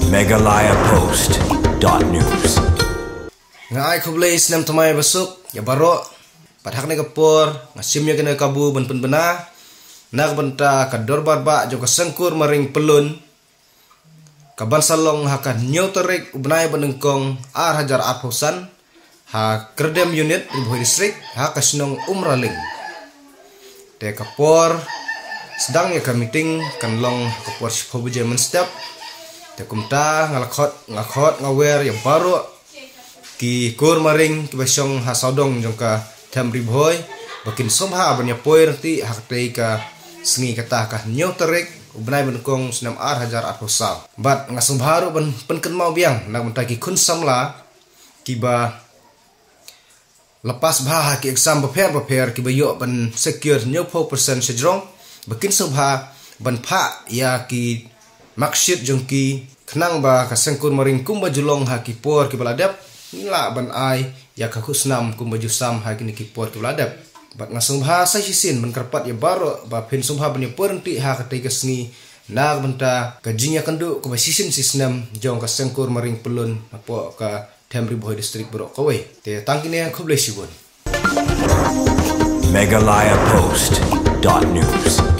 megalayapost.news. Ngai kublai senam tamai besuk ya baro padhak ne kapor ngasimnya kena kabu ben bena nak benta ka dorbar ba jo ka sengkur maring pelun kaban salong hakan nyoterik ubnai benengkong ar hajar arhosan ha kerdem unit ibu distrik ha kasnong umraling te kapor sedang ya ka meeting kan long kapor sipobu German step te kumta ngakot ngawer ya baro ki kur maring ki basong ha saudong jongka tham riboy bakin sobha banya poir ti hakte ka sengi kata ka nyoterik ubnai benengkong senam ar hajar arhosal bat ngasung baru ben penken mau biang nak mentaki kun samla kiba lepas bah ki exam prepare ki bayo ben secure 90% sejrong bakin sobha ban pha ya ki maksud jongki kenang ba ka sengkur maring kum bajulong ha ki por ki baladap nila ban ai ya ka khusnam kum baju sam ha ki ni ki por ki baladap bat ngasung bahasa sisin ben kerpat ya baro ba pin sumha ban porenti ha ka te kesni nak benta ka jinya kendu ko sisin sisnam jong ka sengkur maring pelun apo ka Temri Boy District Bro Kowe te tangkine khublai sibon megalayapost.news.